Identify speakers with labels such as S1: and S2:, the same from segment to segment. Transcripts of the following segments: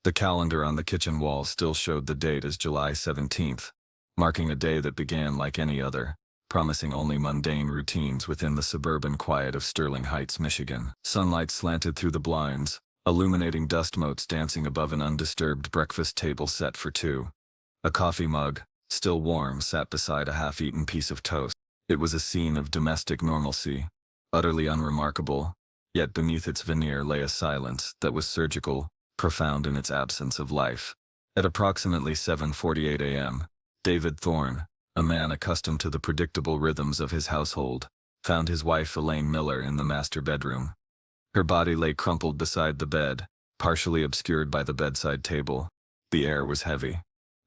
S1: The calendar on the kitchen wall still showed the date as July 17th, marking a day that began like any other, promising only mundane routines within the suburban quiet of Sterling Heights, Michigan. Sunlight slanted through the blinds, illuminating dust motes dancing above an undisturbed breakfast table set for two. A coffee mug, still warm, sat beside a half-eaten piece of toast. It was a scene of domestic normalcy, utterly unremarkable, yet beneath its veneer lay a silence that was surgical, profound in its absence of life. At approximately 7:48 a.m., David Thorne, a man accustomed to the predictable rhythms of his household, found his wife Elaine Miller in the master bedroom. Her body lay crumpled beside the bed, partially obscured by the bedside table. The air was heavy,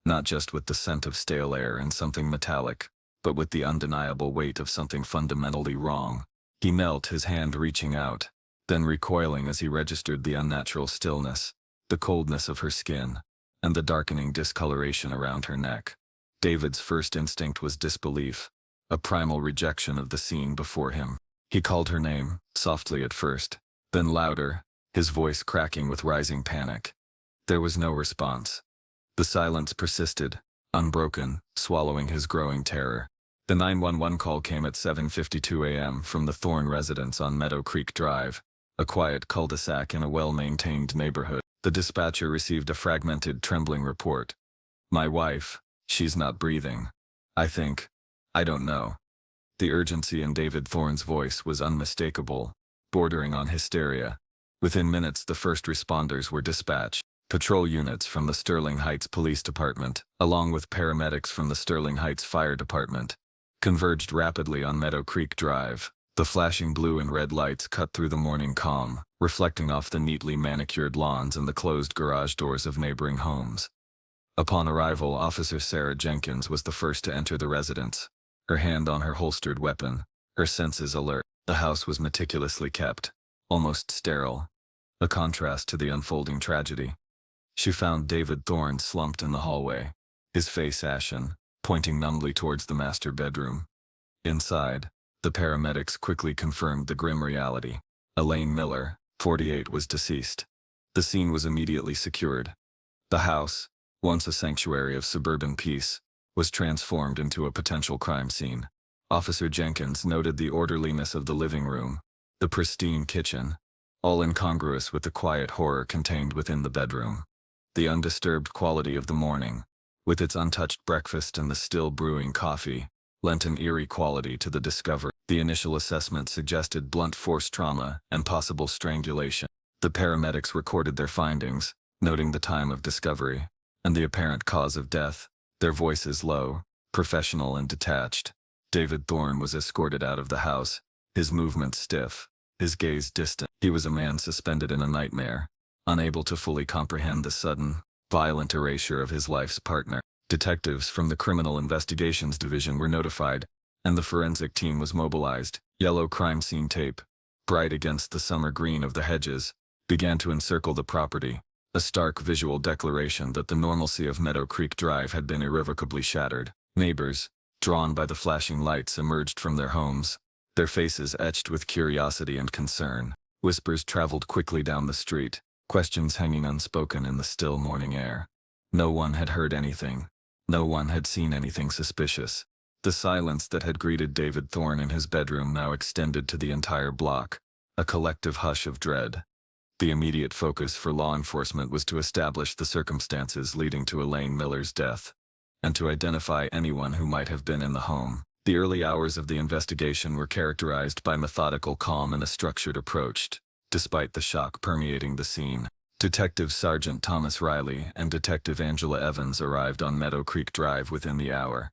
S1: not just with the scent of stale air and something metallic, but with the undeniable weight of something fundamentally wrong. He knelt, his hand reaching out, then recoiling as he registered the unnatural stillness, the coldness of her skin, and the darkening discoloration around her neck. David's first instinct was disbelief, a primal rejection of the scene before him. He called her name, softly at first, then louder, his voice cracking with rising panic. There was no response. The silence persisted, unbroken, swallowing his growing terror. The 911 call came at 7:52 a.m. from the Thorne residence on Meadow Creek Drive, a quiet cul-de-sac in a well-maintained neighborhood. The dispatcher received a fragmented, trembling report. "My wife, she's not breathing. I don't know." The urgency in David Thorne's voice was unmistakable, bordering on hysteria. Within minutes, the first responders were dispatched. Patrol units from the Sterling Heights Police Department, along with paramedics from the Sterling Heights Fire Department, converged rapidly on Meadow Creek Drive. The flashing blue and red lights cut through the morning calm, reflecting off the neatly manicured lawns and the closed garage doors of neighboring homes. Upon arrival, Officer Sarah Jenkins was the first to enter the residence, her hand on her holstered weapon, her senses alert. The house was meticulously kept, almost sterile, a contrast to the unfolding tragedy. She found David Thorne slumped in the hallway, his face ashen, pointing numbly towards the master bedroom. Inside, the paramedics quickly confirmed the grim reality. Elaine Miller, 48, was deceased. The scene was immediately secured. The house, once a sanctuary of suburban peace, was transformed into a potential crime scene. Officer Jenkins noted the orderliness of the living room, the pristine kitchen, all incongruous with the quiet horror contained within the bedroom. The undisturbed quality of the morning, with its untouched breakfast and the still brewing coffee, lent an eerie quality to the discovery. The initial assessment suggested blunt force trauma and possible strangulation. The paramedics recorded their findings, noting the time of discovery and the apparent cause of death, their voices low, professional and detached. David Thorne was escorted out of the house, his movements stiff, his gaze distant. He was a man suspended in a nightmare, unable to fully comprehend the sudden, violent erasure of his life's partner. Detectives from the Criminal Investigations Division were notified, and the forensic team was mobilized. Yellow crime scene tape, bright against the summer green of the hedges, began to encircle the property, a stark visual declaration that the normalcy of Meadow Creek Drive had been irrevocably shattered. Neighbors, drawn by the flashing lights, emerged from their homes, their faces etched with curiosity and concern. Whispers traveled quickly down the street, questions hanging unspoken in the still morning air. No one had heard anything. No one had seen anything suspicious. The silence that had greeted David Thorne in his bedroom now extended to the entire block, a collective hush of dread. The immediate focus for law enforcement was to establish the circumstances leading to Elaine Miller's death, and to identify anyone who might have been in the home. The early hours of the investigation were characterized by methodical calm and a structured approach, despite the shock permeating the scene. Detective Sergeant Thomas Riley and Detective Angela Evans arrived on Meadow Creek Drive within the hour.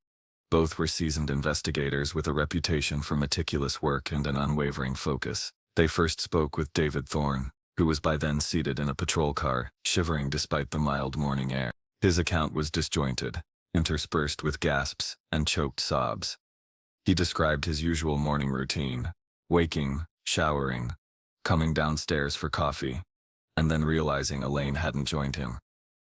S1: Both were seasoned investigators with a reputation for meticulous work and an unwavering focus. They first spoke with David Thorne, who was by then seated in a patrol car, shivering despite the mild morning air. His account was disjointed, interspersed with gasps and choked sobs. He described his usual morning routine: waking, showering, coming downstairs for coffee, and then realizing Elaine hadn't joined him.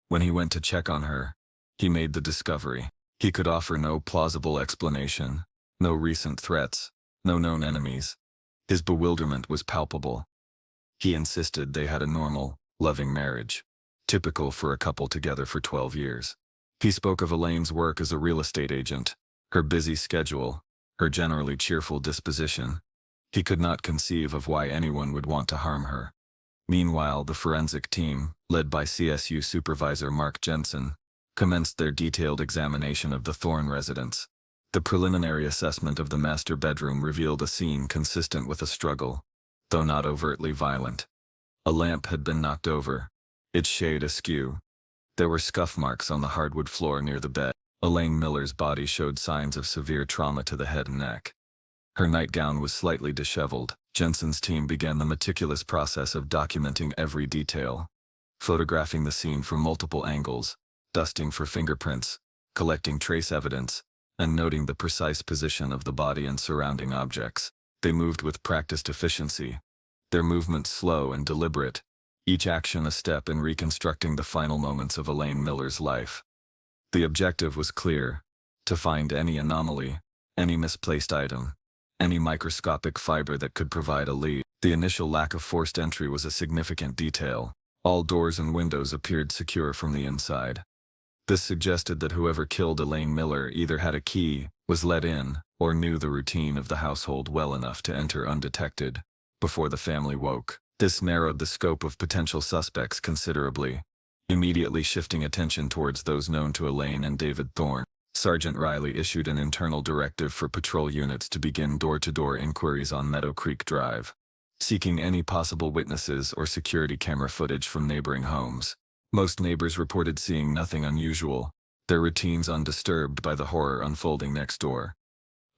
S1: When he went to check on her, he made the discovery. He could offer no plausible explanation, no recent threats, no known enemies. His bewilderment was palpable. He insisted they had a normal, loving marriage. typical for a couple together for 12 years. He spoke of Elaine's work as a real estate agent, her busy schedule, her generally cheerful disposition. He could not conceive of why anyone would want to harm her. Meanwhile, the forensic team, led by CSU Supervisor Mark Jensen, commenced their detailed examination of the Thorne residence. The preliminary assessment of the master bedroom revealed a scene consistent with a struggle, though not overtly violent. A lamp had been knocked over, its shade askew. There were scuff marks on the hardwood floor near the bed. Elaine Miller's body showed signs of severe trauma to the head and neck. Her nightgown was slightly disheveled. Jensen's team began the meticulous process of documenting every detail, photographing the scene from multiple angles, dusting for fingerprints, collecting trace evidence, and noting the precise position of the body and surrounding objects. They moved with practiced efficiency, their movements slow and deliberate, each action a step in reconstructing the final moments of Elaine Miller's life. The objective was clear: to find any anomaly, any misplaced item, any microscopic fiber that could provide a lead. The initial lack of forced entry was a significant detail. All doors and windows appeared secure from the inside. This suggested that whoever killed Elaine Miller either had a key, was let in, or knew the routine of the household well enough to enter undetected before the family woke. This narrowed the scope of potential suspects considerably, immediately shifting attention towards those known to Elaine and David Thorne. Sergeant Riley issued an internal directive for patrol units to begin door-to-door inquiries on Meadow Creek Drive, seeking any possible witnesses or security camera footage from neighboring homes. Most neighbors reported seeing nothing unusual, their routines undisturbed by the horror unfolding next door.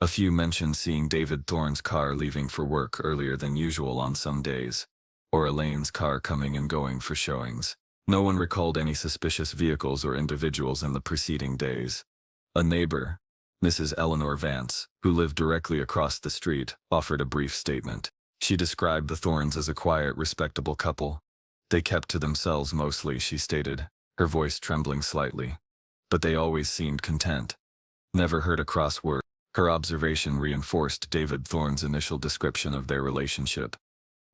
S1: A few mentioned seeing David Thorne's car leaving for work earlier than usual on some days, or Elaine's car coming and going for showings. No one recalled any suspicious vehicles or individuals in the preceding days. A neighbor, Mrs. Eleanor Vance, who lived directly across the street, offered a brief statement. She described the Thornes as a quiet, respectable couple. They kept to themselves mostly, she stated, her voice trembling slightly. But they always seemed content. Never heard a cross word. Her observation reinforced David Thorne's initial description of their relationship.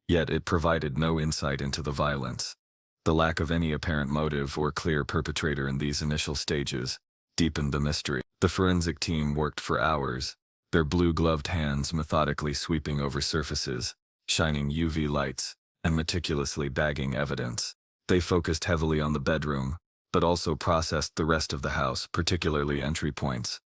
S1: Yet it provided no insight into the violence. The lack of any apparent motive or clear perpetrator in these initial stages deepened the mystery. The forensic team worked for hours, their blue-gloved hands methodically sweeping over surfaces, shining UV lights, and meticulously bagging evidence. They focused heavily on the bedroom, but also processed the rest of the house, particularly entry points.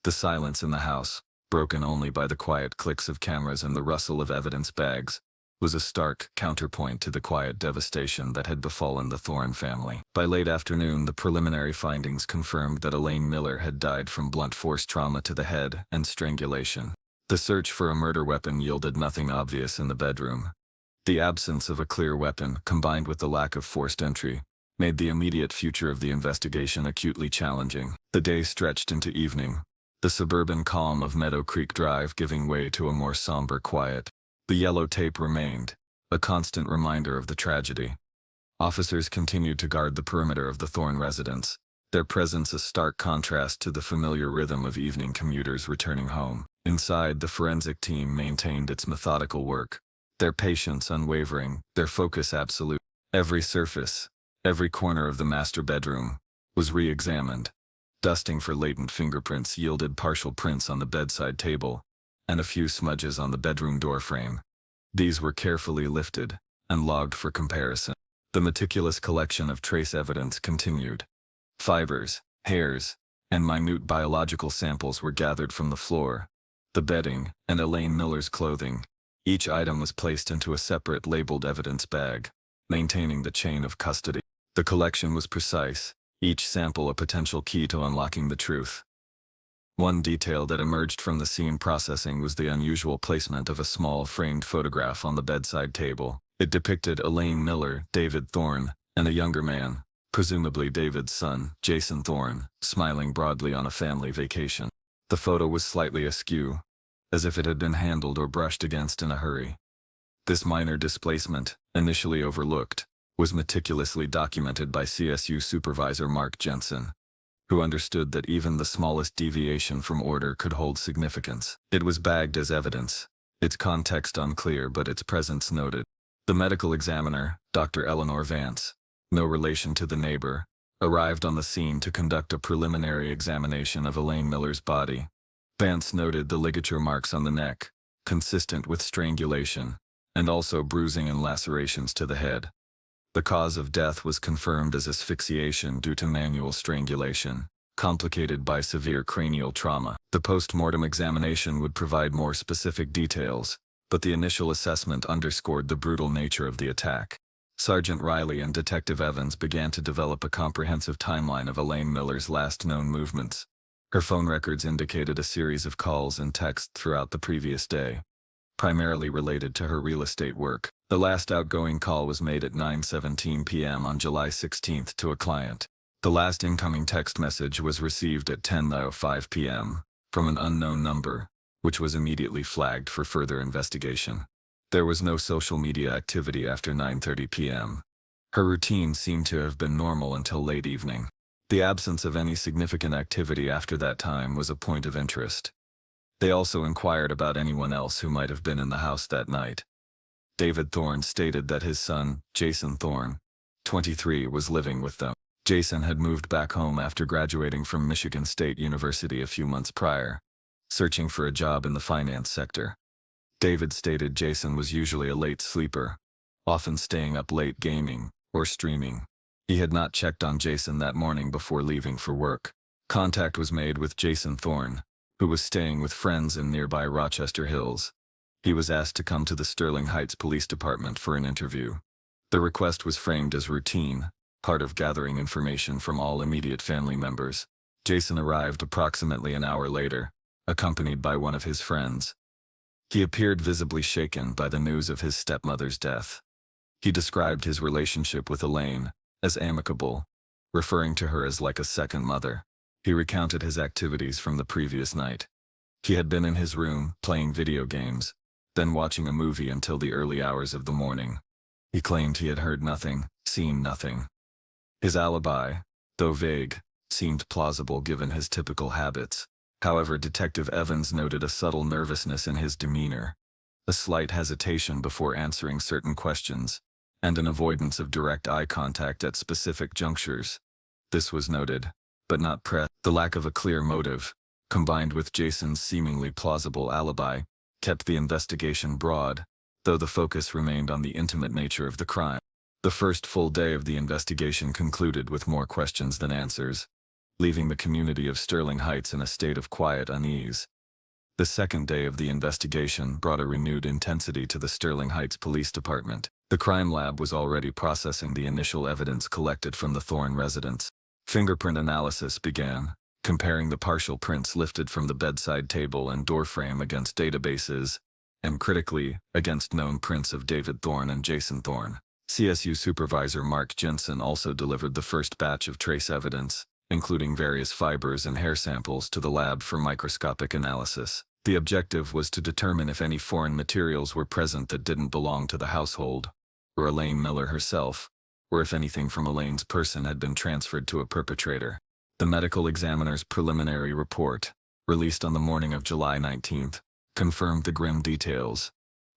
S1: The silence in the house, broken only by the quiet clicks of cameras and the rustle of evidence bags, was a stark counterpoint to the quiet devastation that had befallen the Thorne family. By late afternoon, the preliminary findings confirmed that Elaine Miller had died from blunt force trauma to the head and strangulation. The search for a murder weapon yielded nothing obvious in the bedroom. The absence of a clear weapon, combined with the lack of forced entry, made the immediate future of the investigation acutely challenging. The day stretched into evening, the suburban calm of Meadow Creek Drive giving way to a more somber quiet. The yellow tape remained, a constant reminder of the tragedy. Officers continued to guard the perimeter of the Thorne residence, their presence a stark contrast to the familiar rhythm of evening commuters returning home. Inside, the forensic team maintained its methodical work, their patience unwavering, their focus absolute. Every surface, every corner of the master bedroom, was re-examined. Dusting for latent fingerprints yielded partial prints on the bedside table, and a few smudges on the bedroom doorframe. These were carefully lifted and logged for comparison. The meticulous collection of trace evidence continued. Fibers, hairs, and minute biological samples were gathered from the floor, the bedding, and Elaine Miller's clothing. Each item was placed into a separate labeled evidence bag, maintaining the chain of custody. The collection was precise, each sample a potential key to unlocking the truth. One detail that emerged from the scene processing was the unusual placement of a small framed photograph on the bedside table. It depicted Elaine Miller, David Thorne, and a younger man, presumably David's son, Jason Thorne, smiling broadly on a family vacation. The photo was slightly askew, as if it had been handled or brushed against in a hurry. This minor displacement, initially overlooked, was meticulously documented by CSU Supervisor Mark Jensen, who understood that even the smallest deviation from order could hold significance. It was bagged as evidence, its context unclear but its presence noted. The medical examiner, Dr. Eleanor Vance, no relation to the neighbor, arrived on the scene to conduct a preliminary examination of Elaine Miller's body. Vance noted the ligature marks on the neck, consistent with strangulation, and also bruising and lacerations to the head. The cause of death was confirmed as asphyxiation due to manual strangulation, complicated by severe cranial trauma. The post-mortem examination would provide more specific details, but the initial assessment underscored the brutal nature of the attack. Sergeant Riley and Detective Evans began to develop a comprehensive timeline of Elaine Miller's last known movements. Her phone records indicated a series of calls and texts throughout the previous day, primarily related to her real estate work. The last outgoing call was made at 9:17 p.m. on July 16 to a client. The last incoming text message was received at 10:05 p.m. from an unknown number, which was immediately flagged for further investigation. There was no social media activity after 9:30 p.m. Her routine seemed to have been normal until late evening. The absence of any significant activity after that time was a point of interest. They also inquired about anyone else who might have been in the house that night. David Thorne stated that his son, Jason Thorne, 23, was living with them. Jason had moved back home after graduating from Michigan State University a few months prior, searching for a job in the finance sector. David stated Jason was usually a late sleeper, often staying up late gaming or streaming. He had not checked on Jason that morning before leaving for work. Contact was made with Jason Thorne, who was staying with friends in nearby Rochester Hills. He was asked to come to the Sterling Heights Police Department for an interview. The request was framed as routine, part of gathering information from all immediate family members. Jason arrived approximately an hour later, accompanied by one of his friends. He appeared visibly shaken by the news of his stepmother's death. He described his relationship with Elaine as amicable, referring to her as like a second mother. He recounted his activities from the previous night. He had been in his room, playing video games, then watching a movie until the early hours of the morning. He claimed he had heard nothing, seen nothing. His alibi, though vague, seemed plausible given his typical habits. However, Detective Evans noted a subtle nervousness in his demeanor, a slight hesitation before answering certain questions, and an avoidance of direct eye contact at specific junctures. This was noted, but not pressed. The lack of a clear motive, combined with Jason's seemingly plausible alibi, kept the investigation broad, though the focus remained on the intimate nature of the crime. The first full day of the investigation concluded with more questions than answers, leaving the community of Sterling Heights in a state of quiet unease. The second day of the investigation brought a renewed intensity to the Sterling Heights Police Department. The crime lab was already processing the initial evidence collected from the Thorne residence. Fingerprint analysis began, comparing the partial prints lifted from the bedside table and doorframe against databases, and critically, against known prints of David Thorne and Jason Thorne. CSU Supervisor Mark Jensen also delivered the first batch of trace evidence, including various fibers and hair samples, to the lab for microscopic analysis. The objective was to determine if any foreign materials were present that didn't belong to the household, or Elaine Miller herself, or if anything from Elaine's person had been transferred to a perpetrator. The medical examiner's preliminary report, released on the morning of July 19th, confirmed the grim details.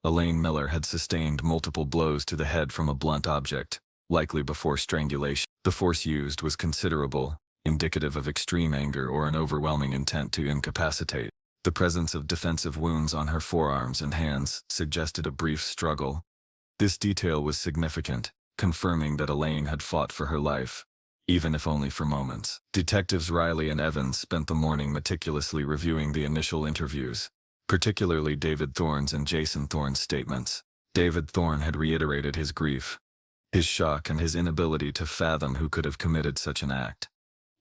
S1: Elaine Miller had sustained multiple blows to the head from a blunt object, likely before strangulation. The force used was considerable, indicative of extreme anger or an overwhelming intent to incapacitate. The presence of defensive wounds on her forearms and hands suggested a brief struggle. This detail was significant, confirming that Elaine had fought for her life, even if only for moments. Detectives Riley and Evans spent the morning meticulously reviewing the initial interviews, particularly David Thorne's and Jason Thorne's statements. David Thorne had reiterated his grief, his shock, and his inability to fathom who could have committed such an act.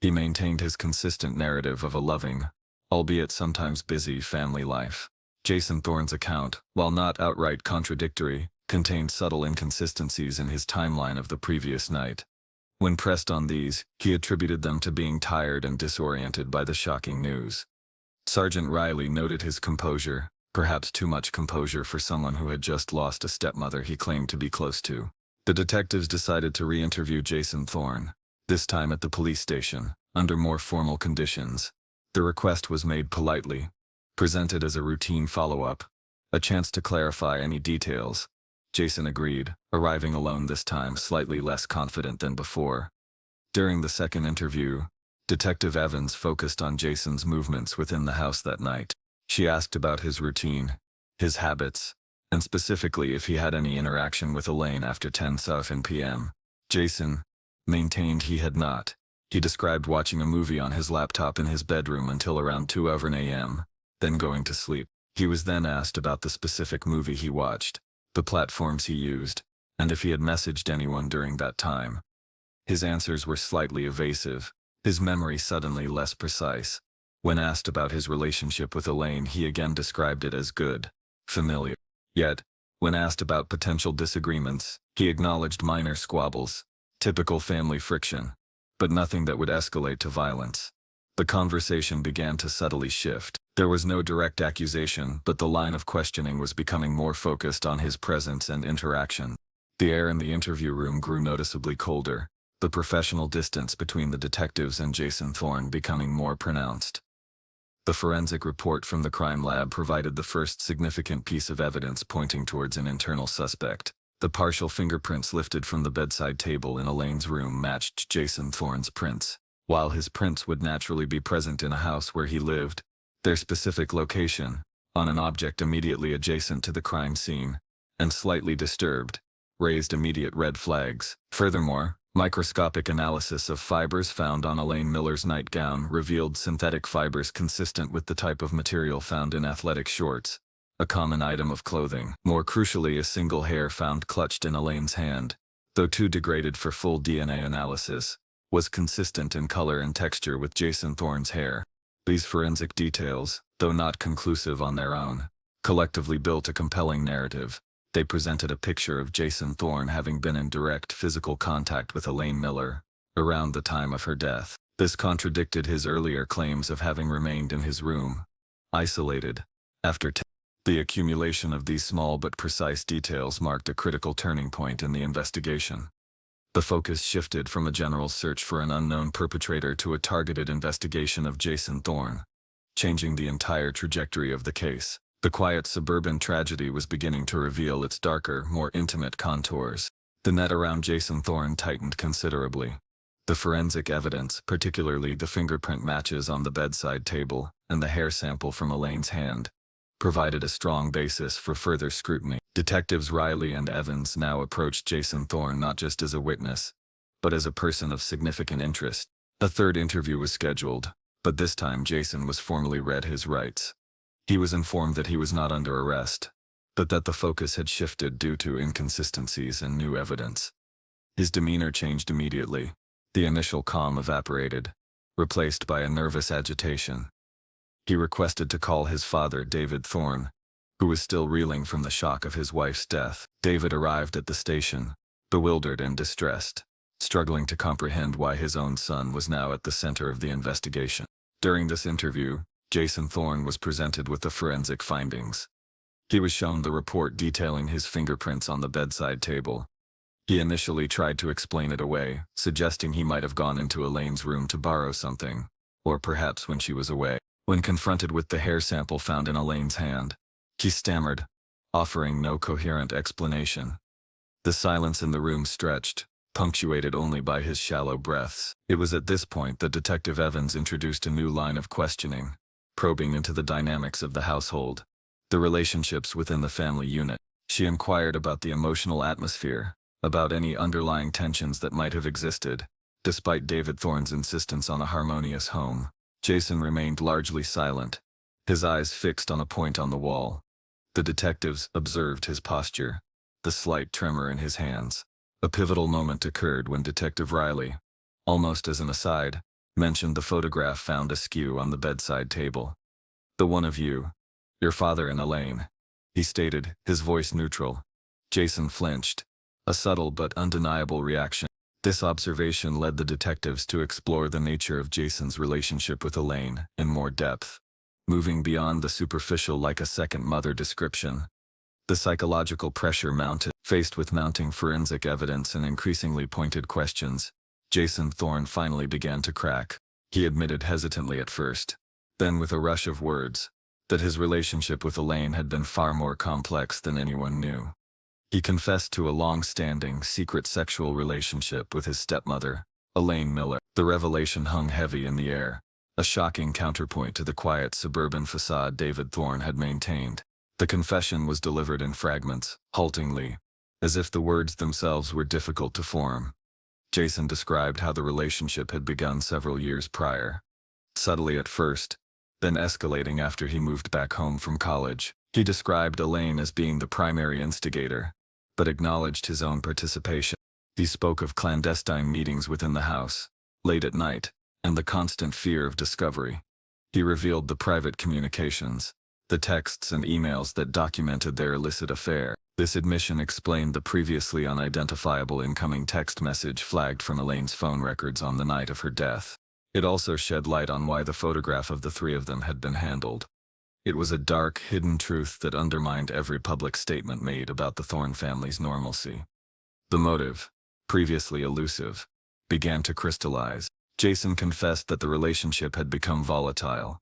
S1: He maintained his consistent narrative of a loving, albeit sometimes busy, family life. Jason Thorne's account, while not outright contradictory, contained subtle inconsistencies in his timeline of the previous night. When pressed on these, he attributed them to being tired and disoriented by the shocking news. Sergeant Riley noted his composure, perhaps too much composure for someone who had just lost a stepmother he claimed to be close to. The detectives decided to re-interview Jason Thorne, this time at the police station, under more formal conditions. The request was made politely, presented as a routine follow-up, a chance to clarify any details. Jason agreed, arriving alone this time, slightly less confident than before. During the second interview, Detective Evans focused on Jason's movements within the house that night. She asked about his routine, his habits, and specifically if he had any interaction with Elaine after 10:07 p.m. Jason maintained he had not. He described watching a movie on his laptop in his bedroom until around 2:11 a.m., then going to sleep. He was then asked about the specific movie he watched, the platforms he used, and if he had messaged anyone during that time. His answers were slightly evasive, his memory suddenly less precise. When asked about his relationship with Elaine, he again described it as good, familiar. Yet, when asked about potential disagreements, he acknowledged minor squabbles, typical family friction, but nothing that would escalate to violence. The conversation began to subtly shift. There was no direct accusation, but the line of questioning was becoming more focused on his presence and interaction. The air in the interview room grew noticeably colder, the professional distance between the detectives and Jason Thorne becoming more pronounced. The forensic report from the crime lab provided the first significant piece of evidence pointing towards an internal suspect. The partial fingerprints lifted from the bedside table in Elaine's room matched Jason Thorne's prints. While his prints would naturally be present in a house where he lived, their specific location, on an object immediately adjacent to the crime scene, and slightly disturbed, raised immediate red flags. Furthermore, microscopic analysis of fibers found on Elaine Miller's nightgown revealed synthetic fibers consistent with the type of material found in athletic shorts, a common item of clothing. More crucially, a single hair found clutched in Elaine's hand, though too degraded for full DNA analysis, was consistent in color and texture with Jason Thorne's hair. These forensic details, though not conclusive on their own, collectively built a compelling narrative. They presented a picture of Jason Thorne having been in direct physical contact with Elaine Miller around the time of her death. This contradicted his earlier claims of having remained in his room, isolated, after the accumulation of these small but precise details marked a critical turning point in the investigation. The focus shifted from a general search for an unknown perpetrator to a targeted investigation of Jason Thorne, changing the entire trajectory of the case. The quiet suburban tragedy was beginning to reveal its darker, more intimate contours. The net around Jason Thorne tightened considerably. The forensic evidence, particularly the fingerprint matches on the bedside table and the hair sample from Elaine's hand, provided a strong basis for further scrutiny. Detectives Riley and Evans now approached Jason Thorne not just as a witness, but as a person of significant interest. A third interview was scheduled, but this time Jason was formally read his rights. He was informed that he was not under arrest, but that the focus had shifted due to inconsistencies and new evidence. His demeanor changed immediately. The initial calm evaporated, replaced by a nervous agitation. He requested to call his father, David Thorne, who was still reeling from the shock of his wife's death. David arrived at the station, bewildered and distressed, struggling to comprehend why his own son was now at the center of the investigation. During this interview, Jason Thorne was presented with the forensic findings. He was shown the report detailing his fingerprints on the bedside table. He initially tried to explain it away, suggesting he might have gone into Elaine's room to borrow something, or perhaps when she was away. When confronted with the hair sample found in Elaine's hand, he stammered, offering no coherent explanation. The silence in the room stretched, punctuated only by his shallow breaths. It was at this point that Detective Evans introduced a new line of questioning, probing into the dynamics of the household, the relationships within the family unit. She inquired about the emotional atmosphere, about any underlying tensions that might have existed, despite David Thorne's insistence on a harmonious home. Jason remained largely silent, his eyes fixed on a point on the wall. The detectives observed his posture, the slight tremor in his hands. A pivotal moment occurred when Detective Riley, almost as an aside, mentioned the photograph found askew on the bedside table. "The one of you, your father and Elaine," he stated, his voice neutral. Jason flinched, a subtle but undeniable reaction. This observation led the detectives to explore the nature of Jason's relationship with Elaine in more depth, moving beyond the superficial like a second mother description. The psychological pressure mounted. Faced with mounting forensic evidence and increasingly pointed questions, Jason Thorne finally began to crack. He admitted hesitantly at first, then with a rush of words, that his relationship with Elaine had been far more complex than anyone knew. He confessed to a long-standing, secret sexual relationship with his stepmother, Elaine Miller. The revelation hung heavy in the air, a shocking counterpoint to the quiet suburban facade David Thorne had maintained. The confession was delivered in fragments, haltingly, as if the words themselves were difficult to form. Jason described how the relationship had begun several years prior, subtly at first, then escalating after he moved back home from college. He described Elaine as being the primary instigator, but acknowledged his own participation. He spoke of clandestine meetings within the house, late at night, and the constant fear of discovery. He revealed the private communications, the texts and emails that documented their illicit affair. This admission explained the previously unidentifiable incoming text message flagged from Elaine's phone records on the night of her death. It also shed light on why the photograph of the three of them had been handled. It was a dark, hidden truth that undermined every public statement made about the Thorne family's normalcy. The motive, previously elusive, began to crystallize. Jason confessed that the relationship had become volatile.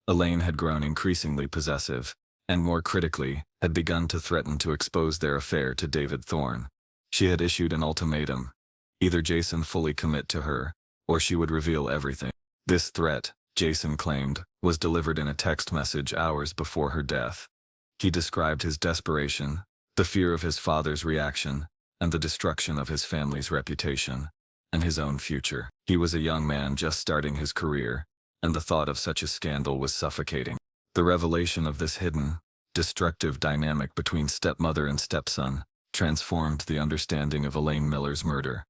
S1: Elaine had grown increasingly possessive, and more critically, had begun to threaten to expose their affair to David Thorne. She had issued an ultimatum: either Jason fully commit to her, or she would reveal everything. This threat, Jason claimed, was delivered in a text message hours before her death. He described his desperation, the fear of his father's reaction, and the destruction of his family's reputation, and his own future. He was a young man just starting his career, and the thought of such a scandal was suffocating. The revelation of this hidden, destructive dynamic between stepmother and stepson transformed the understanding of Elaine Miller's murder.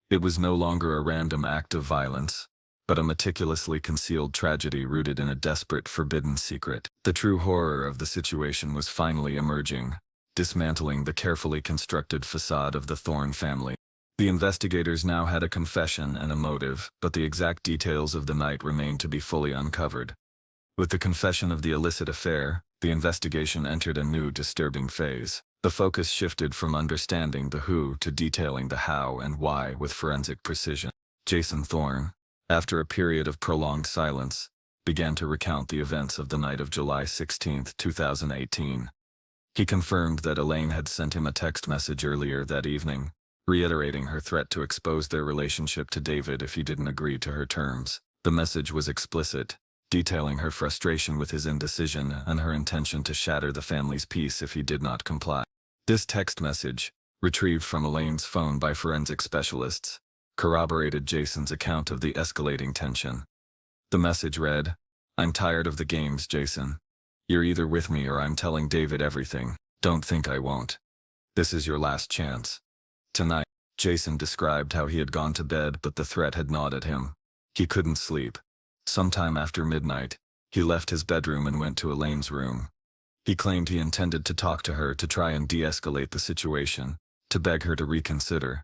S1: It was no longer a random act of violence, but a meticulously concealed tragedy rooted in a desperate, forbidden secret. The true horror of the situation was finally emerging, dismantling the carefully constructed facade of the Thorne family. The investigators now had a confession and a motive, but the exact details of the night remained to be fully uncovered. With the confession of the illicit affair, the investigation entered a new, disturbing phase. The focus shifted from understanding the who to detailing the how and why with forensic precision. Jason Thorne, after a period of prolonged silence, began to recount the events of the night of July 16, 2018. He confirmed that Elaine had sent him a text message earlier that evening, reiterating her threat to expose their relationship to David if he didn't agree to her terms. The message was explicit, detailing her frustration with his indecision and her intention to shatter the family's peace if he did not comply. This text message, retrieved from Elaine's phone by forensic specialists, corroborated Jason's account of the escalating tension. The message read, "I'm tired of the games, Jason. You're either with me or I'm telling David everything. Don't think I won't. This is your last chance." Tonight, Jason described how he had gone to bed but the threat had gnawed at him. He couldn't sleep. Sometime after midnight, he left his bedroom and went to Elaine's room. He claimed he intended to talk to her to try and de-escalate the situation, to beg her to reconsider.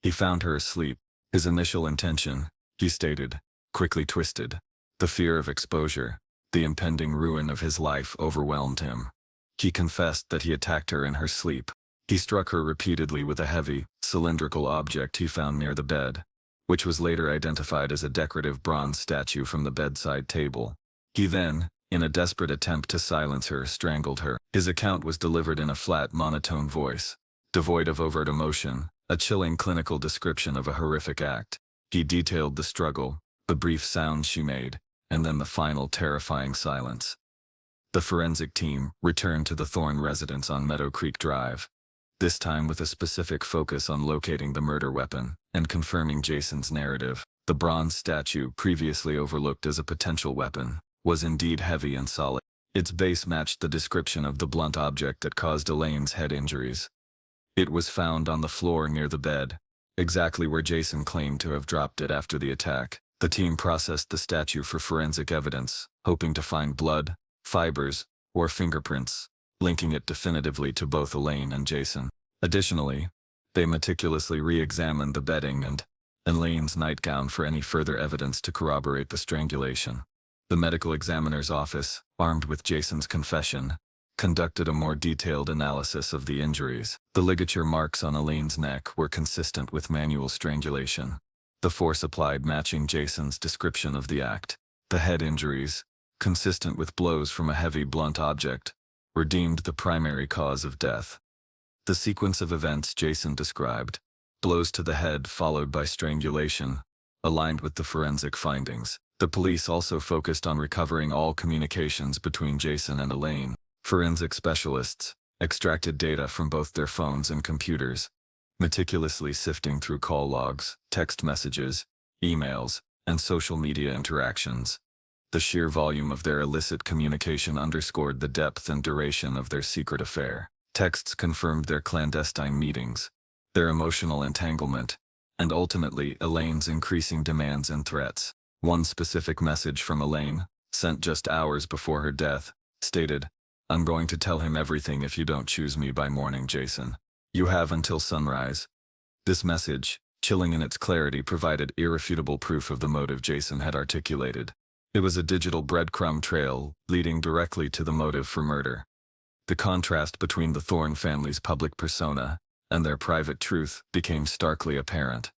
S1: He found her asleep. His initial intention, he stated, quickly twisted. The fear of exposure, the impending ruin of his life overwhelmed him. He confessed that he attacked her in her sleep. He struck her repeatedly with a heavy, cylindrical object he found near the bed, which was later identified as a decorative bronze statue from the bedside table. He then, in a desperate attempt to silence her, strangled her. His account was delivered in a flat, monotone voice, devoid of overt emotion, a chilling clinical description of a horrific act. He detailed the struggle, the brief sounds she made, and then the final terrifying silence. The forensic team returned to the Thorne residence on Meadow Creek Drive, this time with a specific focus on locating the murder weapon and confirming Jason's narrative. The bronze statue, previously overlooked as a potential weapon, was indeed heavy and solid. Its base matched the description of the blunt object that caused Elaine's head injuries. It was found on the floor near the bed, exactly where Jason claimed to have dropped it after the attack. The team processed the statue for forensic evidence, hoping to find blood, fibers, or fingerprints, linking it definitively to both Elaine and Jason. Additionally, they meticulously re-examined the bedding and Elaine's nightgown for any further evidence to corroborate the strangulation. The medical examiner's office, armed with Jason's confession, conducted a more detailed analysis of the injuries. The ligature marks on Elaine's neck were consistent with manual strangulation, the force applied matching Jason's description of the act. The head injuries, consistent with blows from a heavy blunt object, were deemed the primary cause of death. The sequence of events Jason described, blows to the head followed by strangulation, aligned with the forensic findings. The police also focused on recovering all communications between Jason and Elaine. Forensic specialists extracted data from both their phones and computers, meticulously sifting through call logs, text messages, emails, and social media interactions. The sheer volume of their illicit communication underscored the depth and duration of their secret affair. Texts confirmed their clandestine meetings, their emotional entanglement, and ultimately Elaine's increasing demands and threats. One specific message from Elaine, sent just hours before her death, stated, "I'm going to tell him everything if you don't choose me by morning, Jason. You have until sunrise." This message, chilling in its clarity, provided irrefutable proof of the motive Jason had articulated. It was a digital breadcrumb trail leading directly to the motive for murder. The contrast between the Thorne family's public persona and their private truth became starkly apparent.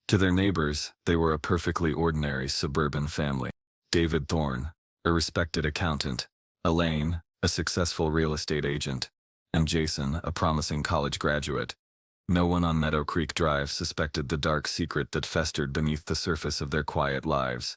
S1: To their neighbors, they were a perfectly ordinary suburban family. David Thorne, a respected accountant, Elaine, a successful real estate agent, and Jason, a promising college graduate. No one on Meadow Creek Drive suspected the dark secret that festered beneath the surface of their quiet lives.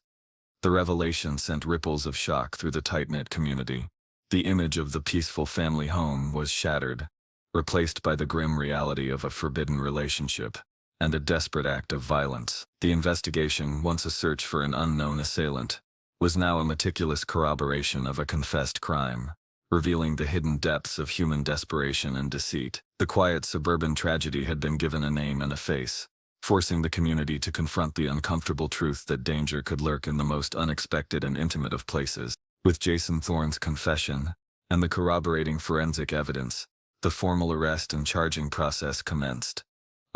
S1: The revelation sent ripples of shock through the tight-knit community. The image of the peaceful family home was shattered, replaced by the grim reality of a forbidden relationship and a desperate act of violence. The investigation, once a search for an unknown assailant, was now a meticulous corroboration of a confessed crime, revealing the hidden depths of human desperation and deceit. The quiet suburban tragedy had been given a name and a face, forcing the community to confront the uncomfortable truth that danger could lurk in the most unexpected and intimate of places. With Jason Thorne's confession and the corroborating forensic evidence, the formal arrest and charging process commenced.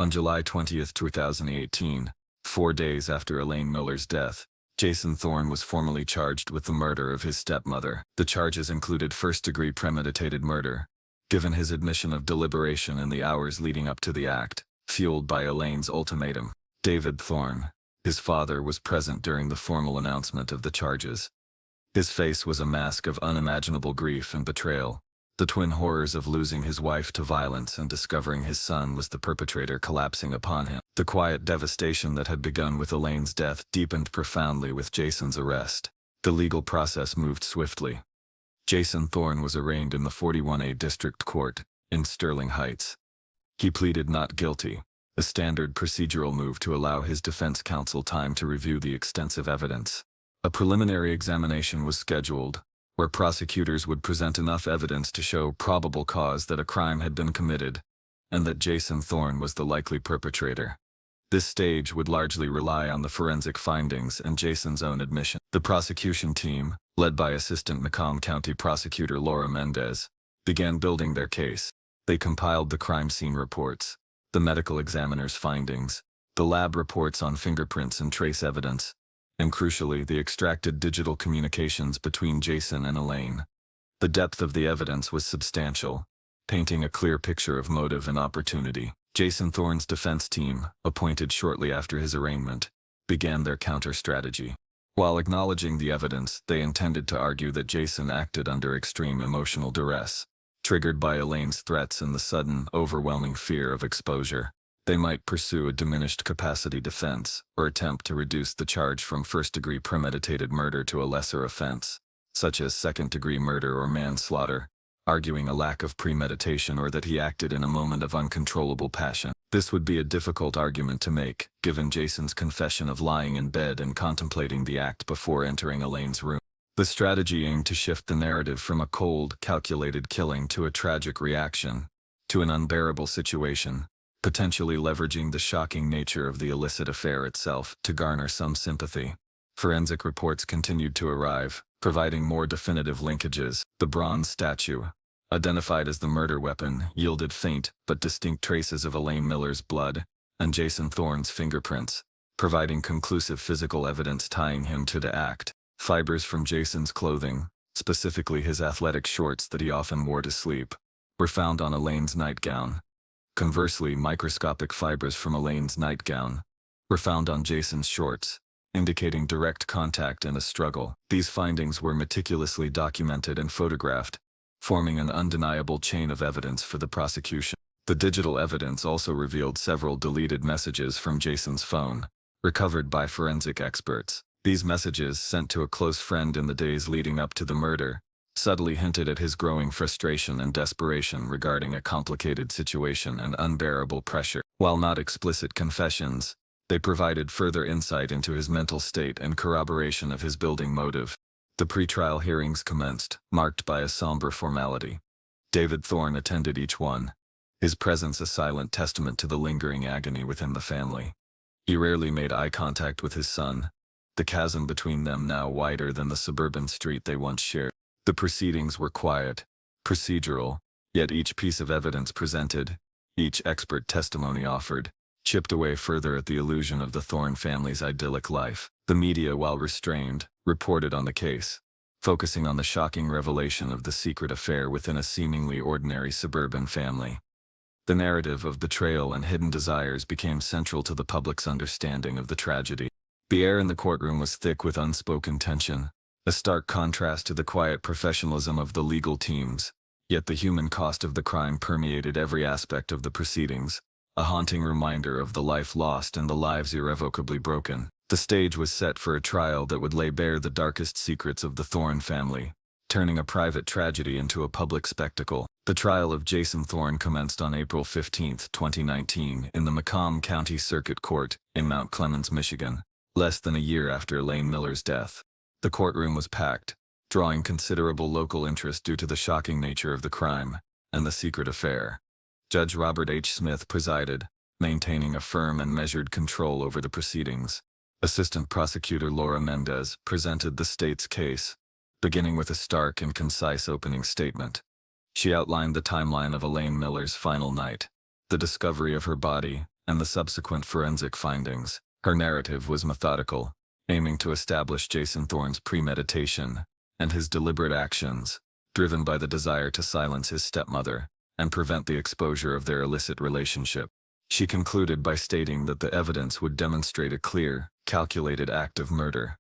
S1: On July 20, 2018, 4 days after Elaine Miller's death, Jason Thorne was formally charged with the murder of his stepmother. The charges included first-degree premeditated murder, given his admission of deliberation in the hours leading up to the act, fueled by Elaine's ultimatum. David Thorne, his father, was present during the formal announcement of the charges. His face was a mask of unimaginable grief and betrayal. The twin horrors of losing his wife to violence and discovering his son was the perpetrator collapsing upon him. The quiet devastation that had begun with Elaine's death deepened profoundly with Jason's arrest. The legal process moved swiftly. Jason Thorne was arraigned in the 41A District Court in Sterling Heights. He pleaded not guilty, a standard procedural move to allow his defense counsel time to review the extensive evidence. A preliminary examination was scheduled, where prosecutors would present enough evidence to show probable cause that a crime had been committed, and that Jason Thorne was the likely perpetrator. This stage would largely rely on the forensic findings and Jason's own admission. The prosecution team, led by Assistant Macomb County Prosecutor Laura Mendez, began building their case. They compiled the crime scene reports, the medical examiner's findings, the lab reports on fingerprints and trace evidence, and crucially, the extracted digital communications between Jason and Elaine. The depth of the evidence was substantial, painting a clear picture of motive and opportunity. Jason Thorne's defense team, appointed shortly after his arraignment, began their counter-strategy. While acknowledging the evidence, they intended to argue that Jason acted under extreme emotional duress, triggered by Elaine's threats and the sudden, overwhelming fear of exposure. They might pursue a diminished capacity defense or attempt to reduce the charge from first-degree premeditated murder to a lesser offense, such as second-degree murder or manslaughter, arguing a lack of premeditation or that he acted in a moment of uncontrollable passion. This would be a difficult argument to make, given Jason's confession of lying in bed and contemplating the act before entering Elaine's room. The strategy aimed to shift the narrative from a cold, calculated killing to a tragic reaction, to an unbearable situation, potentially leveraging the shocking nature of the illicit affair itself to garner some sympathy. Forensic reports continued to arrive, providing more definitive linkages. The bronze statue, identified as the murder weapon, yielded faint but distinct traces of Elaine Miller's blood and Jason Thorne's fingerprints, providing conclusive physical evidence tying him to the act. Fibers from Jason's clothing, specifically his athletic shorts that he often wore to sleep, were found on Elaine's nightgown. Conversely, microscopic fibers from Elaine's nightgown were found on Jason's shorts, indicating direct contact and a struggle. These findings were meticulously documented and photographed, forming an undeniable chain of evidence for the prosecution. The digital evidence also revealed several deleted messages from Jason's phone, recovered by forensic experts. These messages, sent to a close friend in the days leading up to the murder, subtly hinted at his growing frustration and desperation regarding a complicated situation and unbearable pressure. While not explicit confessions, they provided further insight into his mental state and corroboration of his building motive. The pretrial hearings commenced, marked by a somber formality. David Thorne attended each one, his presence a silent testament to the lingering agony within the family. He rarely made eye contact with his son, the chasm between them now wider than the suburban street they once shared. The proceedings were quiet, procedural, yet each piece of evidence presented, each expert testimony offered, chipped away further at the illusion of the Thorne family's idyllic life. The media, while restrained, reported on the case, focusing on the shocking revelation of the secret affair within a seemingly ordinary suburban family. The narrative of betrayal and hidden desires became central to the public's understanding of the tragedy. The air in the courtroom was thick with unspoken tension, a stark contrast to the quiet professionalism of the legal teams, yet the human cost of the crime permeated every aspect of the proceedings, a haunting reminder of the life lost and the lives irrevocably broken. The stage was set for a trial that would lay bare the darkest secrets of the Thorne family, turning a private tragedy into a public spectacle. The trial of Jason Thorne commenced on April 15, 2019, in the Macomb County Circuit Court in Mount Clemens, Michigan, less than a year after Elaine Miller's death. The courtroom was packed, drawing considerable local interest due to the shocking nature of the crime and the secret affair. Judge Robert H. Smith presided, maintaining a firm and measured control over the proceedings. Assistant Prosecutor Laura Mendez presented the state's case, beginning with a stark and concise opening statement. She outlined the timeline of Elaine Miller's final night, the discovery of her body, and the subsequent forensic findings. Her narrative was methodical, aiming to establish Jason Thorne's premeditation and his deliberate actions, driven by the desire to silence his stepmother and prevent the exposure of their illicit relationship. She concluded by stating that the evidence would demonstrate a clear, calculated act of murder.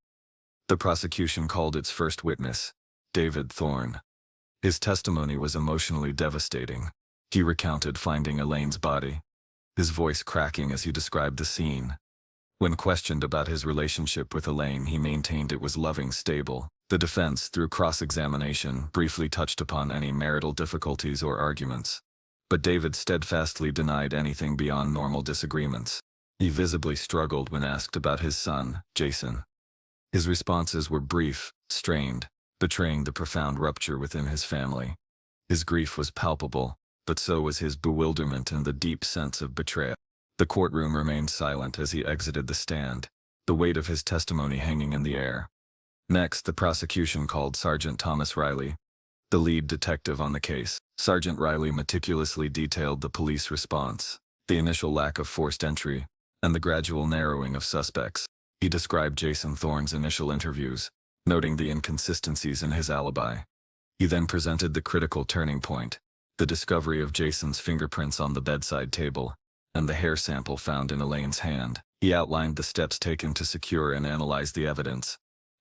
S1: The prosecution called its first witness, David Thorne. His testimony was emotionally devastating. He recounted finding Elaine's body, his voice cracking as he described the scene. When questioned about his relationship with Elaine, he maintained it was loving, stable. The defense, through cross-examination, briefly touched upon any marital difficulties or arguments, but David steadfastly denied anything beyond normal disagreements. He visibly struggled when asked about his son, Jason. His responses were brief, strained, betraying the profound rupture within his family. His grief was palpable, but so was his bewilderment and the deep sense of betrayal. The courtroom remained silent as he exited the stand, the weight of his testimony hanging in the air. Next, the prosecution called Sergeant Thomas Riley, the lead detective on the case. Sergeant Riley meticulously detailed the police response, the initial lack of forced entry, and the gradual narrowing of suspects. He described Jason Thorne's initial interviews, noting the inconsistencies in his alibi. He then presented the critical turning point, the discovery of Jason's fingerprints on the bedside table, and the hair sample found in Elaine's hand. He outlined the steps taken to secure and analyze the evidence,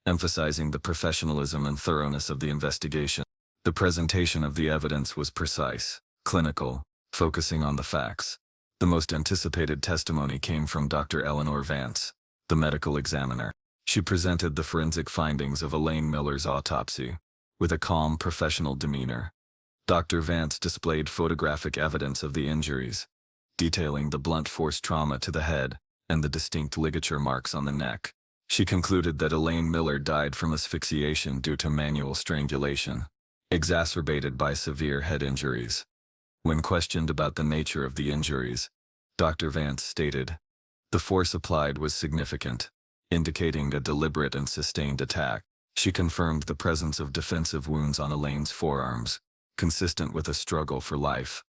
S1: emphasizing the professionalism and thoroughness of the investigation. The presentation of the evidence was precise, clinical, focusing on the facts. The most anticipated testimony came from Dr. Eleanor Vance, the medical examiner. She presented the forensic findings of Elaine Miller's autopsy, with a calm, professional demeanor. Dr. Vance displayed photographic evidence of the injuries, detailing the blunt force trauma to the head and the distinct ligature marks on the neck. She concluded that Elaine Miller died from asphyxiation due to manual strangulation, exacerbated by severe head injuries. When questioned about the nature of the injuries, Dr. Vance stated, "The force applied was significant, indicating a deliberate and sustained attack." She confirmed the presence of defensive wounds on Elaine's forearms, consistent with a struggle for life.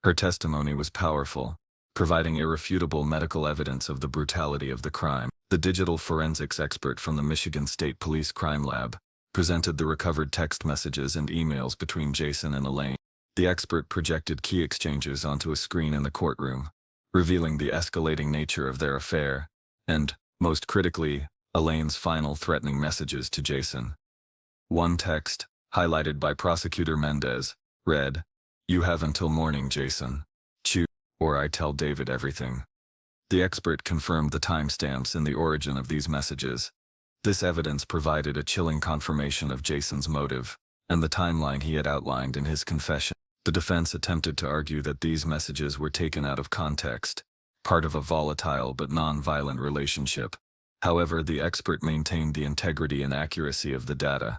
S1: Her testimony was powerful, providing irrefutable medical evidence of the brutality of the crime. The digital forensics expert from the Michigan State Police Crime Lab presented the recovered text messages and emails between Jason and Elaine. The expert projected key exchanges onto a screen in the courtroom, revealing the escalating nature of their affair, and, most critically, Elaine's final threatening messages to Jason. One text, highlighted by Prosecutor Mendez, read, "You have until morning, Jason. Choose or "I tell David everything." The expert confirmed the timestamps and the origin of these messages. This evidence provided a chilling confirmation of Jason's motive and the timeline he had outlined in his confession. The defense attempted to argue that these messages were taken out of context, part of a volatile but non-violent relationship. However, the expert maintained the integrity and accuracy of the data.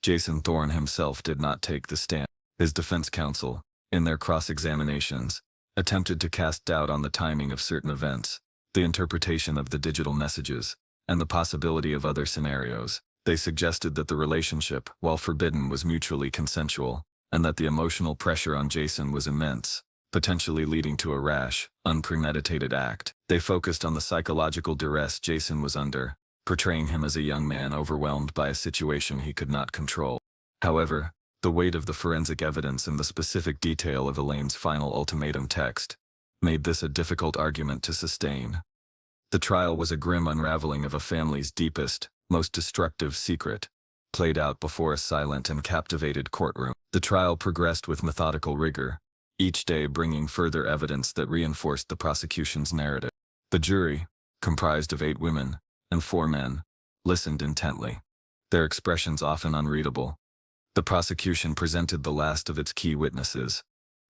S1: Jason Thorne himself did not take the stand. His defense counsel, in their cross-examinations, attempted to cast doubt on the timing of certain events, the interpretation of the digital messages, and the possibility of other scenarios. They suggested that the relationship, while forbidden, was mutually consensual, and that the emotional pressure on Jason was immense, potentially leading to a rash, unpremeditated act. They focused on the psychological duress Jason was under, portraying him as a young man overwhelmed by a situation he could not control. However, the weight of the forensic evidence and the specific detail of Elaine's final ultimatum text made this a difficult argument to sustain. The trial was a grim unraveling of a family's deepest, most destructive secret, played out before a silent and captivated courtroom. The trial progressed with methodical rigor, each day bringing further evidence that reinforced the prosecution's narrative. The jury, comprised of 8 women and 4 men, listened intently, their expressions often unreadable. The prosecution presented the last of its key witnesses,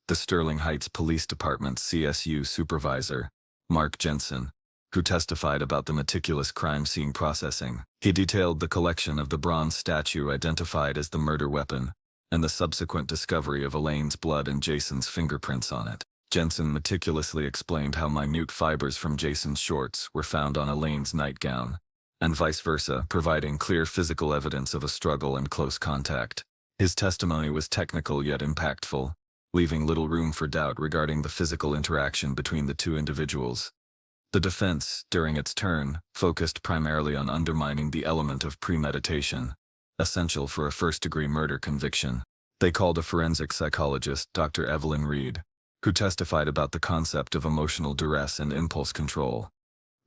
S1: the Sterling Heights Police Department's CSU supervisor, Mark Jensen, who testified about the meticulous crime scene processing. He detailed the collection of the bronze statue identified as the murder weapon, and the subsequent discovery of Elaine's blood and Jason's fingerprints on it. Jensen meticulously explained how minute fibers from Jason's shorts were found on Elaine's nightgown, and vice versa, providing clear physical evidence of a struggle and close contact. His testimony was technical yet impactful, leaving little room for doubt regarding the physical interaction between the 2 individuals. The defense, during its turn, focused primarily on undermining the element of premeditation, essential for a first-degree murder conviction. They called a forensic psychologist, Dr. Evelyn Reed, who testified about the concept of emotional duress and impulse control.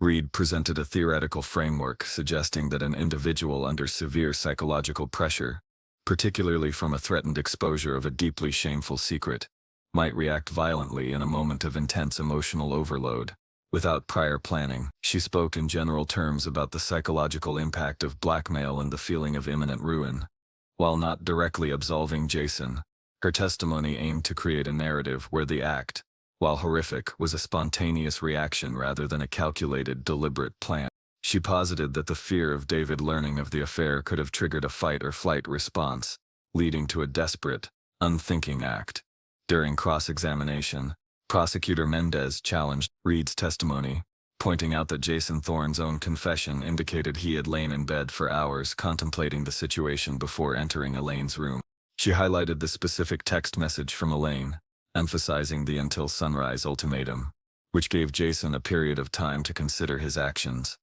S1: Reed presented a theoretical framework suggesting that an individual under severe psychological pressure, particularly from a threatened exposure of a deeply shameful secret, might react violently in a moment of intense emotional overload, without prior planning. She spoke in general terms about the psychological impact of blackmail and the feeling of imminent ruin. While not directly absolving Jason, her testimony aimed to create a narrative where the act, while horrific, was a spontaneous reaction rather than a calculated, deliberate plan. She posited that the fear of David learning of the affair could have triggered a fight-or-flight response, leading to a desperate, unthinking act. During cross-examination, Prosecutor Mendez challenged Reed's testimony, pointing out that Jason Thorne's own confession indicated he had lain in bed for hours contemplating the situation before entering Elaine's room. She highlighted the specific text message from Elaine, emphasizing the "until sunrise" ultimatum, which gave Jason a period of time to consider his actions.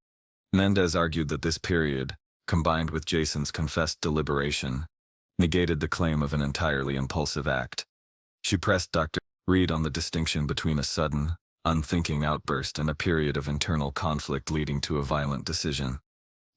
S1: Mendez argued that this period, combined with Jason's confessed deliberation, negated the claim of an entirely impulsive act. She pressed Dr. Reed on the distinction between a sudden, unthinking outburst and a period of internal conflict leading to a violent decision.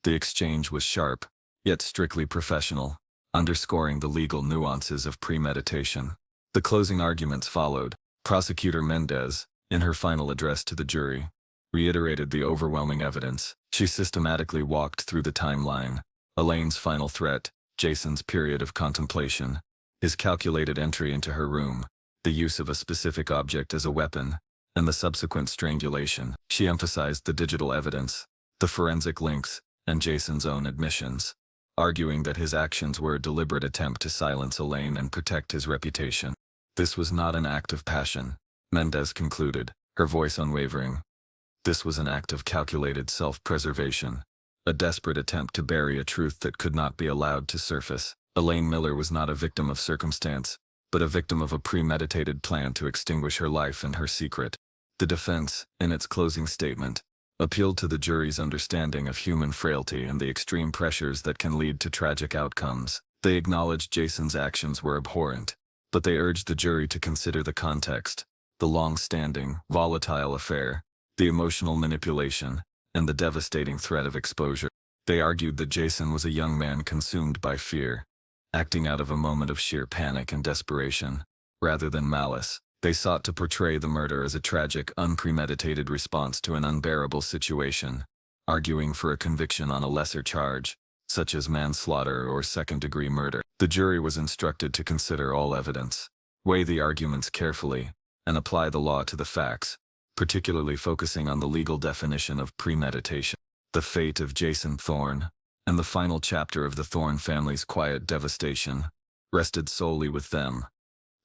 S1: The exchange was sharp, yet strictly professional, underscoring the legal nuances of premeditation. The closing arguments followed. Prosecutor Mendez, in her final address to the jury, reiterated the overwhelming evidence. She systematically walked through the timeline: Elaine's final threat, Jason's period of contemplation, his calculated entry into her room, the use of a specific object as a weapon, and the subsequent strangulation. She emphasized the digital evidence, the forensic links, and Jason's own admissions, arguing that his actions were a deliberate attempt to silence Elaine and protect his reputation. This was not an act of passion, Mendez concluded, her voice unwavering. This was an act of calculated self-preservation, a desperate attempt to bury a truth that could not be allowed to surface. Elaine Miller was not a victim of circumstance, but a victim of a premeditated plan to extinguish her life and her secret. The defense, in its closing statement, appealed to the jury's understanding of human frailty and the extreme pressures that can lead to tragic outcomes. They acknowledged Jason's actions were abhorrent, but they urged the jury to consider the context, the long-standing, volatile affair, the emotional manipulation, and the devastating threat of exposure. They argued that Jason was a young man consumed by fear, acting out of a moment of sheer panic and desperation, rather than malice. They sought to portray the murder as a tragic, unpremeditated response to an unbearable situation, arguing for a conviction on a lesser charge, such as manslaughter or second-degree murder. The jury was instructed to consider all evidence, weigh the arguments carefully, and apply the law to the facts, particularly focusing on the legal definition of premeditation. The fate of Jason Thorn, and the final chapter of the Thorn family's quiet devastation, rested solely with them.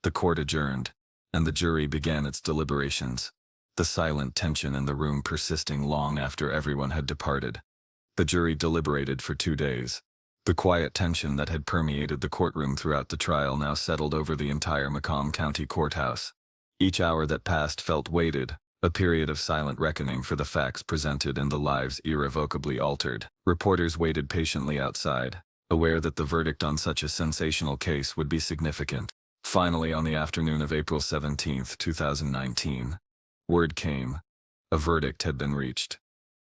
S1: The court adjourned, and the jury began its deliberations, the silent tension in the room persisting long after everyone had departed. The jury deliberated for 2 days. The quiet tension that had permeated the courtroom throughout the trial now settled over the entire Macomb County Courthouse. Each hour that passed felt weighted, a period of silent reckoning for the facts presented and the lives irrevocably altered. Reporters waited patiently outside, aware that the verdict on such a sensational case would be significant. Finally, on the afternoon of April 17, 2019, word came. A verdict had been reached.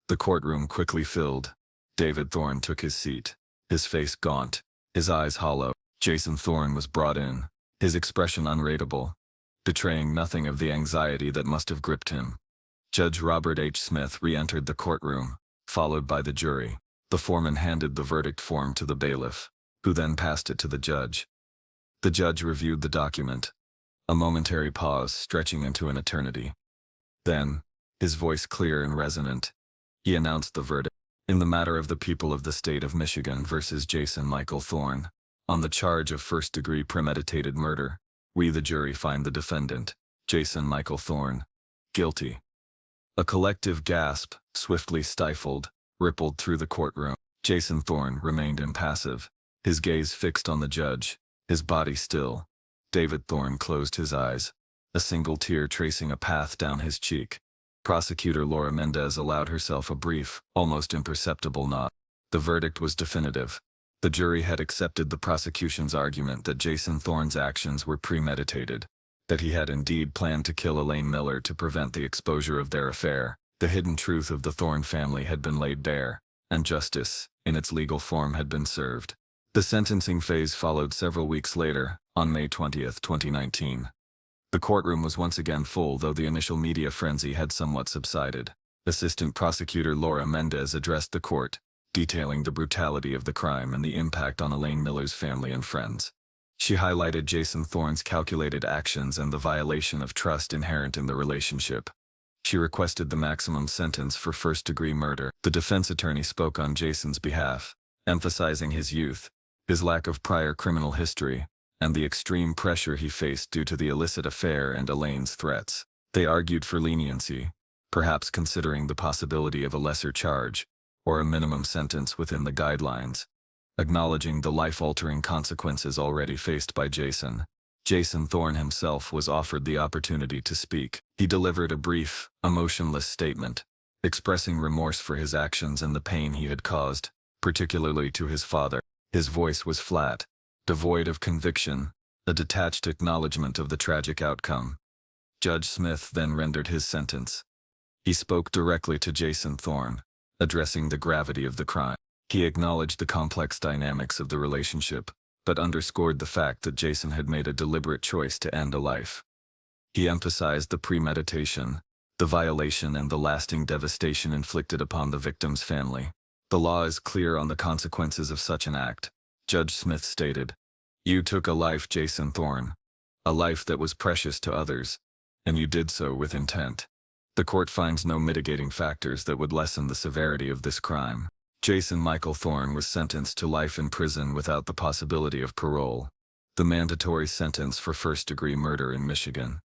S1: The courtroom quickly filled. David Thorn took his seat, his face gaunt, his eyes hollow. Jason Thorn was brought in, his expression unreadable, betraying nothing of the anxiety that must have gripped him. Judge Robert H. Smith re-entered the courtroom, followed by the jury. The foreman handed the verdict form to the bailiff, who then passed it to the judge. The judge reviewed the document, a momentary pause stretching into an eternity. Then, his voice clear and resonant, he announced the verdict. In the matter of the people of the state of Michigan versus Jason Michael Thorn, on the charge of first-degree premeditated murder, we the jury find the defendant, Jason Michael Thorn, guilty. A collective gasp, swiftly stifled, rippled through the courtroom. Jason Thorn remained impassive, his gaze fixed on the judge, his body still. David Thorn closed his eyes, a single tear tracing a path down his cheek. Prosecutor Laura Mendez allowed herself a brief, almost imperceptible nod. The verdict was definitive. The jury had accepted the prosecution's argument that Jason Thorn's actions were premeditated, that he had indeed planned to kill Elaine Miller to prevent the exposure of their affair. The hidden truth of the Thorn family had been laid bare, and justice, in its legal form, had been served. The sentencing phase followed several weeks later, on May 20, 2019. The courtroom was once again full, though the initial media frenzy had somewhat subsided. Assistant Prosecutor Laura Mendez addressed the court, detailing the brutality of the crime and the impact on Elaine Miller's family and friends. She highlighted Jason Thorn's calculated actions and the violation of trust inherent in the relationship. She requested the maximum sentence for first-degree murder. The defense attorney spoke on Jason's behalf, emphasizing his youth, his lack of prior criminal history, and the extreme pressure he faced due to the illicit affair and Elaine's threats. They argued for leniency, perhaps considering the possibility of a lesser charge, or a minimum sentence within the guidelines. Acknowledging the life-altering consequences already faced by Jason, Jason Thorn himself was offered the opportunity to speak. He delivered a brief, emotionless statement, expressing remorse for his actions and the pain he had caused, particularly to his father. His voice was flat, devoid of conviction, a detached acknowledgement of the tragic outcome. Judge Smith then rendered his sentence. He spoke directly to Jason Thorn, addressing the gravity of the crime. He acknowledged the complex dynamics of the relationship, but underscored the fact that Jason had made a deliberate choice to end a life. He emphasized the premeditation, the violation, and the lasting devastation inflicted upon the victim's family. The law is clear on the consequences of such an act, Judge Smith stated. You took a life, Jason Thorn, a life that was precious to others, and you did so with intent. The court finds no mitigating factors that would lessen the severity of this crime. Jason Michael Thorn was sentenced to life in prison without the possibility of parole, the mandatory sentence for first-degree murder in Michigan.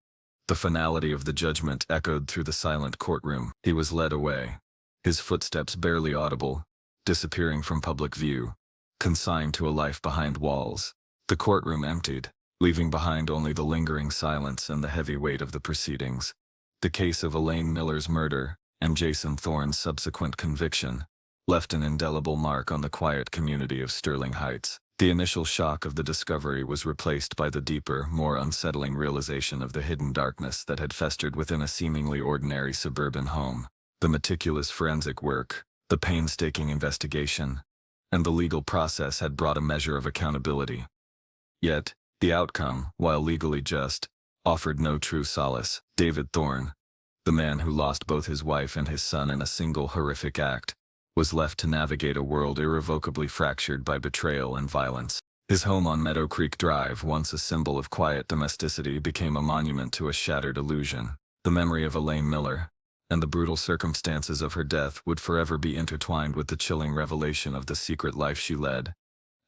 S1: The finality of the judgment echoed through the silent courtroom. He was led away, his footsteps barely audible, disappearing from public view, consigned to a life behind walls. The courtroom emptied, leaving behind only the lingering silence and the heavy weight of the proceedings. The case of Elaine Miller's murder, and Jason Thorn's subsequent conviction, left an indelible mark on the quiet community of Sterling Heights. The initial shock of the discovery was replaced by the deeper, more unsettling realization of the hidden darkness that had festered within a seemingly ordinary suburban home. The meticulous forensic work, the painstaking investigation, and the legal process had brought a measure of accountability. Yet, the outcome, while legally just, offered no true solace. David Thorne, the man who lost both his wife and his son in a single horrific act, was left to navigate a world irrevocably fractured by betrayal and violence. His home on Meadow Creek Drive, once a symbol of quiet domesticity, became a monument to a shattered illusion. The memory of Elaine Miller, and the brutal circumstances of her death, would forever be intertwined with the chilling revelation of the secret life she led,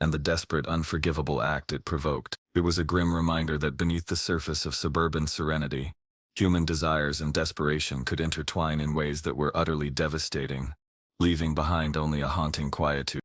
S1: and the desperate, unforgivable act it provoked. It was a grim reminder that beneath the surface of suburban serenity, human desires and desperation could intertwine in ways that were utterly devastating, leaving behind only a haunting quietude.